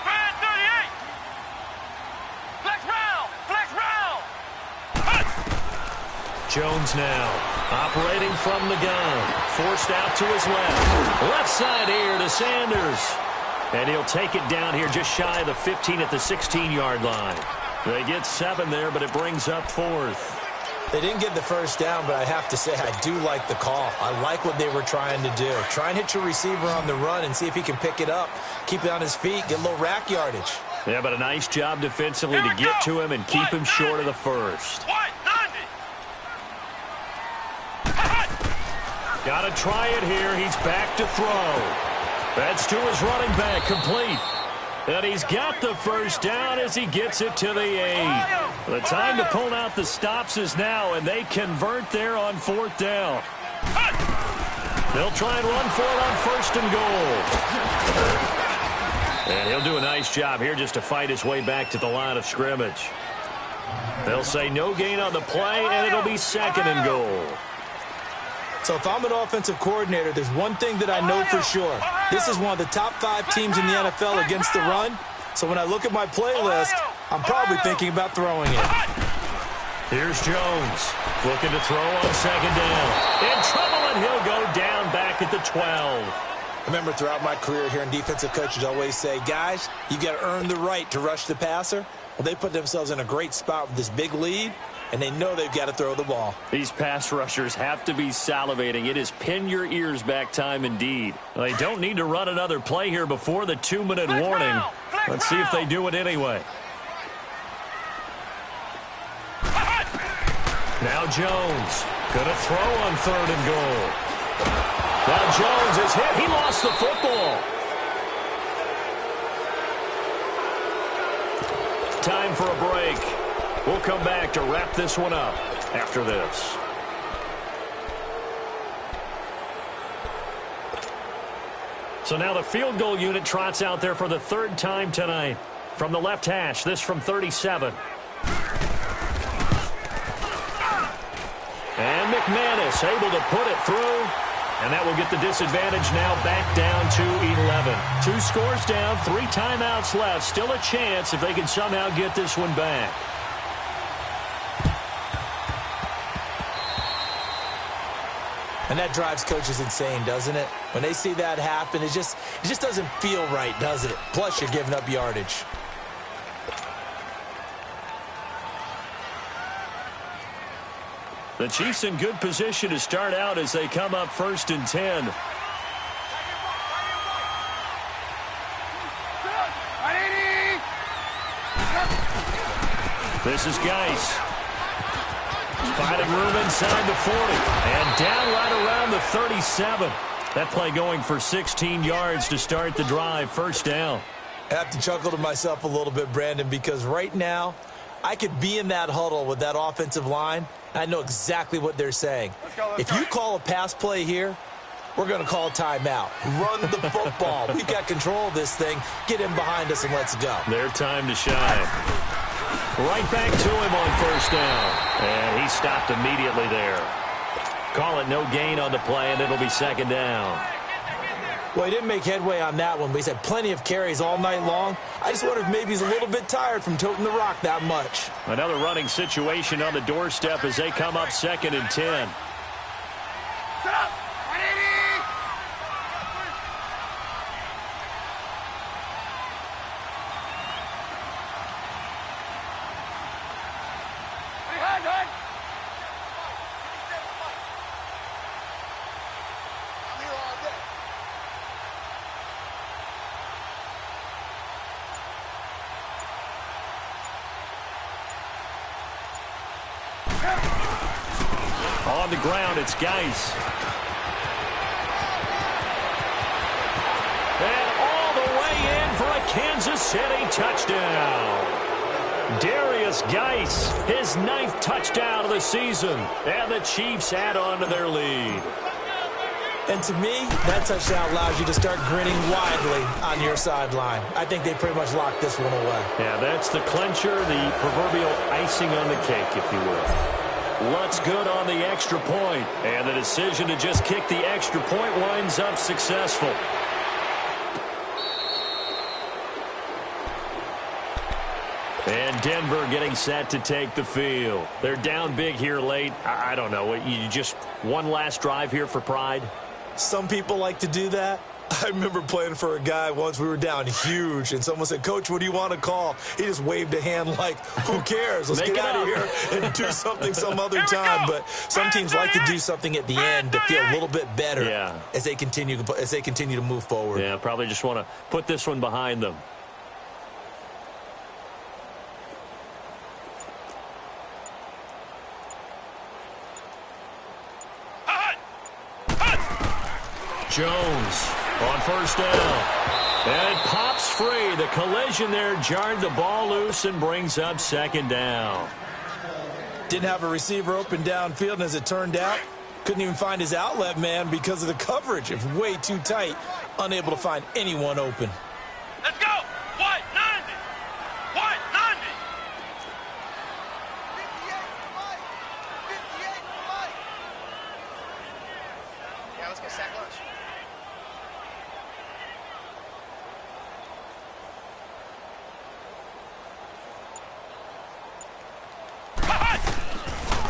Grand 38. Flex round. Flex round. Jones now operating from the gun. Forced out to his left. Left side here to Sanders. And he'll take it down here just shy of the 15 at the 16-yard line. They get 7 there, but it brings up 4th. They didn't get the first down, but I have to say I do like the call. I like what they were trying to do. Try and hit your receiver on the run and see if he can pick it up, keep it on his feet, get a little rack yardage. Yeah, but a nice job defensively to get to him and keep him short of the first. Got to try it here. He's back to throw. That's to his running back, complete. And he's got the first down as he gets it to the 8. The time to pull out the stops is now, and they convert there on 4th down. They'll try and run for it on 1st and goal. And he'll do a nice job here just to fight his way back to the line of scrimmage. They'll say no gain on the play, and it'll be 2nd and goal. So if I'm an offensive coordinator, there's one thing that I know for sure. This is one of the top 5 teams in the NFL against the run. So when I look at my playlist, I'm probably thinking about throwing it. Here's Jones looking to throw on 2nd down. In trouble, and he'll go down back at the 12. Remember, throughout my career here, defensive coaches always say, guys, you got to earn the right to rush the passer. Well, they put themselves in a great spot with this big lead, and they know they've got to throw the ball. These pass rushers have to be salivating. It is pin your ears back time indeed. They don't need to run another play here before the 2-minute warning. Let's see if they do it anyway. Now Jones going to throw on 3rd and goal. Now Jones is hit. He lost the football. Time for a break. We'll come back to wrap this one up after this. So now the field goal unit trots out there for the 3rd time tonight. From the left hash, this from 37. And McManus able to put it through. And that will get the disadvantage now back down to 11. 2 scores down, 3 timeouts left. Still a chance if they can somehow get this one back. And that drives coaches insane, doesn't it? When they see that happen, it just doesn't feel right, does it? Plus, you're giving up yardage. The Chiefs in good position to start out as they come up 1st and 10. This is Geis. Finding room inside the 40. And down right around the 37. That play going for 16 yards to start the drive. 1st down. I have to chuckle to myself a little bit, Brandon, because right now I could be in that huddle with that offensive line. I know exactly what they're saying. If you call a pass play here, we're going to call a timeout. Run the football. We've got control of this thing. Get in behind us and let's go. Their time to shine. Right back to him on 1st down. And he stopped immediately there. Call it no gain on the play, and it'll be 2nd down. Well, he didn't make headway on that one, but he's had plenty of carries all night long. I just wonder if maybe he's a little bit tired from toting the rock that much. Another running situation on the doorstep as they come up 2nd and 10. Set up. 180. Behind, hon. I'm here all day. On the ground, it's Geis. And all the way in for a Kansas City touchdown. Darius Geis, his 9th touchdown of the season. And the Chiefs add on to their lead. And to me, that touchdown allows you to start grinning widely on your sideline. I think they pretty much locked this one away. Yeah, that's the clincher, the proverbial icing on the cake, if you will. Looks good on the extra point, and the decision to just kick the extra point winds up successful. And Denver getting set to take the field. They're down big here late. I don't know. You just one last drive here for pride? Some people like to do that. I remember playing for a guy once. We were down huge, and someone said, "Coach, what do you want to call?" He just waved a hand like, who cares? Let's get out of here and do something some other time. But some teams like to do something at the end to feel a little bit better as they continue to move forward. Yeah, probably just want to put this one behind them. Jones on first down. And it pops free. The collision there jarred the ball loose and brings up second down. Didn't have a receiver open downfield, and as it turned out, couldn't even find his outlet man because of the coverage. It was way too tight, unable to find anyone open. Let's go. White 90. White 90. 58 for Mike. 58 for Mike. Yeah, let's go sack lunch.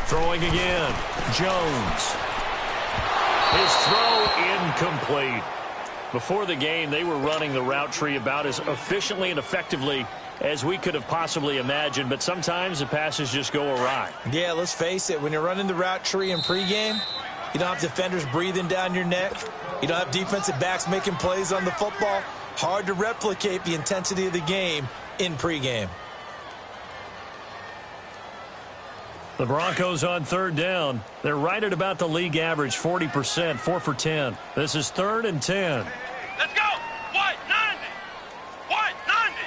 Throwing again. Jones. His throw incomplete. Before the game, they were running the route tree about as efficiently and effectively as we could have possibly imagined, but sometimes the passes just go awry. Yeah, let's face it. When you're running the route tree in pregame, you don't have defenders breathing down your neck. You don't have defensive backs making plays on the football. Hard to replicate the intensity of the game in pregame. The Broncos on third down. They're right at about the league average, 40%, 4 for 10. This is 3rd and 10. Let's go. White 90. White 90.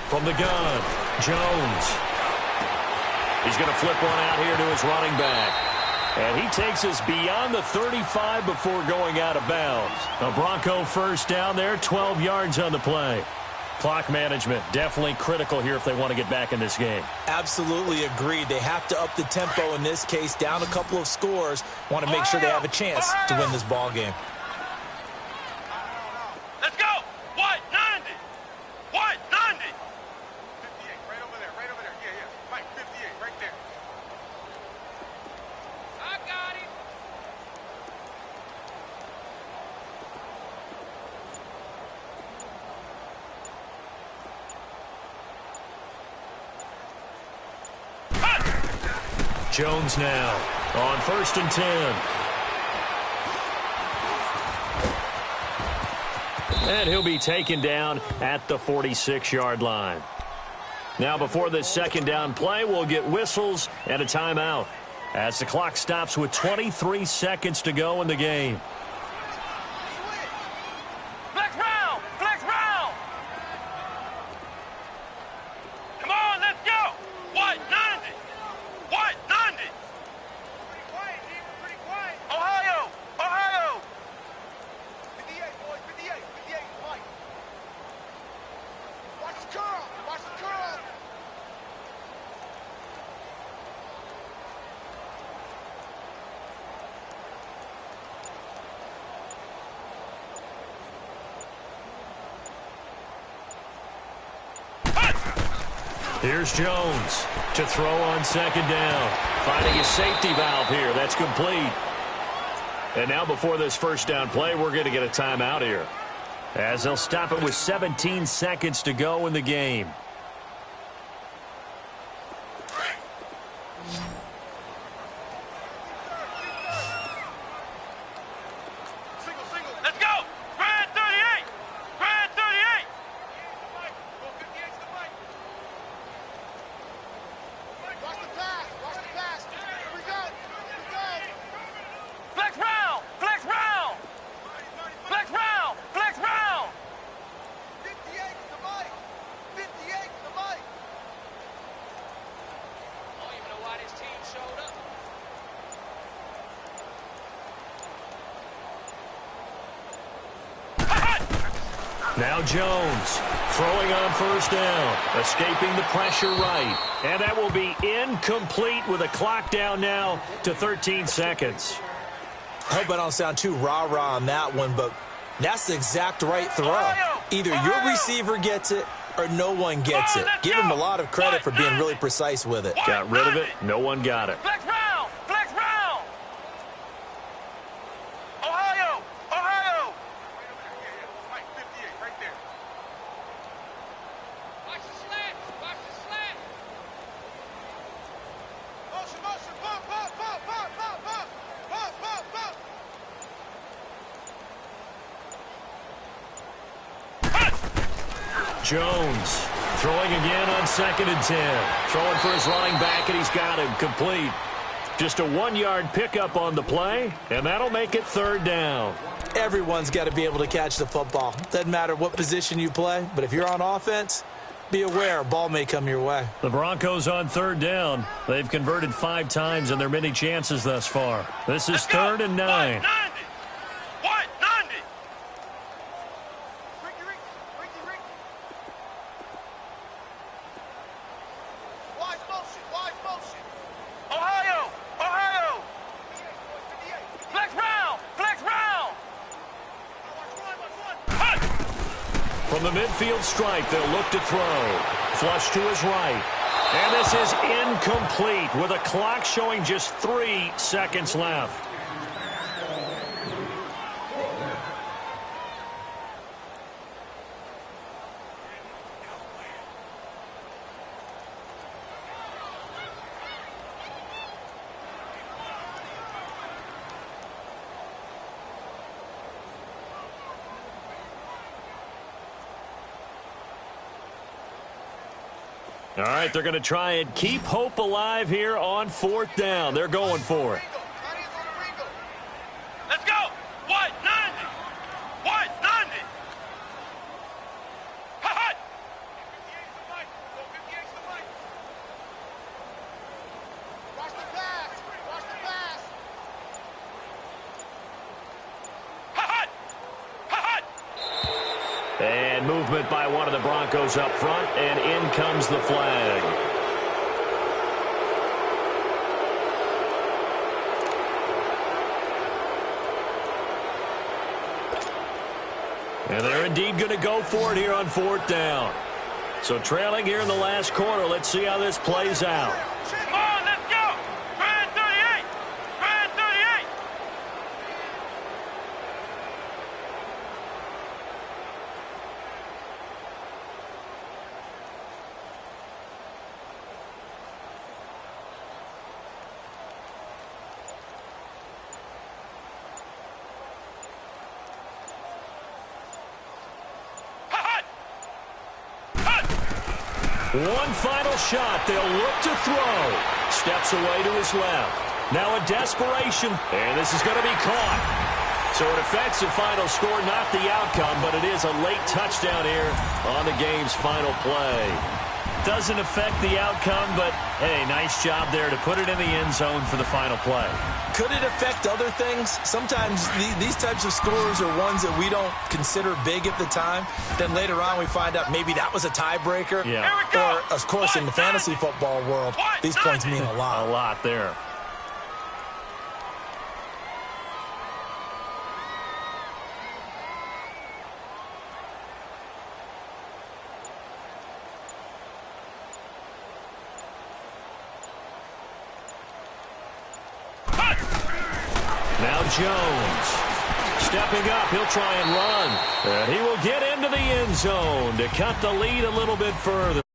From the gun, Jones. He's going to flip one out here to his running back. And he takes us beyond the 35 before going out of bounds. A Bronco first down there, 12 yards on the play. Clock management, definitely critical here if they want to get back in this game. Absolutely agreed. They have to up the tempo in this case, down a couple of scores. Want to make sure they have a chance to win this ball game. Let's go. White 90. White 90. 58, right over there, right over there. Yeah, yeah. Mike, 58, right there. I got him. Jones now on 1st and 10. And he'll be taken down at the 46-yard line. Now before this second down play, we'll get whistles and a timeout as the clock stops with 23 seconds to go in the game. Flex round. Flex round. Come on, let's go. White 90. White 90. Pretty quiet, G. We're pretty quiet. Ohio. Ohio. 58, boys. 58. 58, Mike. Here's Jones to throw on second down. Finding a safety valve here. That's complete. And now before this first down play, we're going to get a timeout here, as they'll stop it with 17 seconds to go in the game. Let's go! Grand 38! Grand 38! Go 58 to the mic. Watch the pass! Watch the pass! Here we go! Here we go! Flex round! Flex round! Flex round! Flex round! 58 to the mic! 58 to the mic! I don't even know why this team showed up. Now Jones throwing on first down, escaping the pressure right. And that will be incomplete with a clock down now to 13 seconds. I hope I don't sound too rah-rah on that one, but that's the exact right throw. Either your receiver gets it or no one gets it. Give him a lot of credit for being really precise with it. Got rid of it. No one got it. Flex round! Flex round! Ohio! Ohio! Mike, 58, right there. Watch the slant! Watch the slant! Motion, motion! Pump, pump, pump, pump, pump, pump! Pump, pump, pump! Jones throwing again on 2nd and 10. Throwing for his running back, and he's got him complete. Just a 1-yard pickup on the play, and that'll make it 3rd down. Everyone's got to be able to catch the football. Doesn't matter what position you play, but if you're on offense, be aware a ball may come your way. The Broncos on 3rd down. They've converted 5 times in their many chances thus far. This is 3rd and 9. What? 90! Ricky. Wide motion. Ohio! Flex round! Hut! From the midfield stripe, they'll look to throw. Flush to his right. And this is incomplete with a clock showing just 3 seconds left. All right, they're going to try and keep hope alive here on 4th down. They're going for it. Let's go! What? 90! What? 90! Hut! 58 to the mic. Go 58 to the mic. Watch the pass. Watch the pass. Hut! Hut! And movement by one of the Broncos up front, and in comes the flag. And they're indeed going to go for it here on 4th down. So trailing here in the last quarter, let's see how this plays out. Come on, let's go! Grand 38! Grand 38! One final shot. They'll look to throw. Steps away to his left. Now a desperation. And this is going to be caught. So it affects the final score, not the outcome, but it is a late touchdown here on the game's final play. Doesn't affect the outcome, but, hey, nice job there to put it in the end zone for the final play. Could it affect other things? Sometimes these types of scores are ones that we don't consider big at the time. Then later on we find out maybe that was a tiebreaker. Yeah. Or, of course, in the fantasy football world, these points mean a lot. A lot there. Jones. Stepping up, he'll try and run. And he will get into the end zone to cut the lead a little bit further.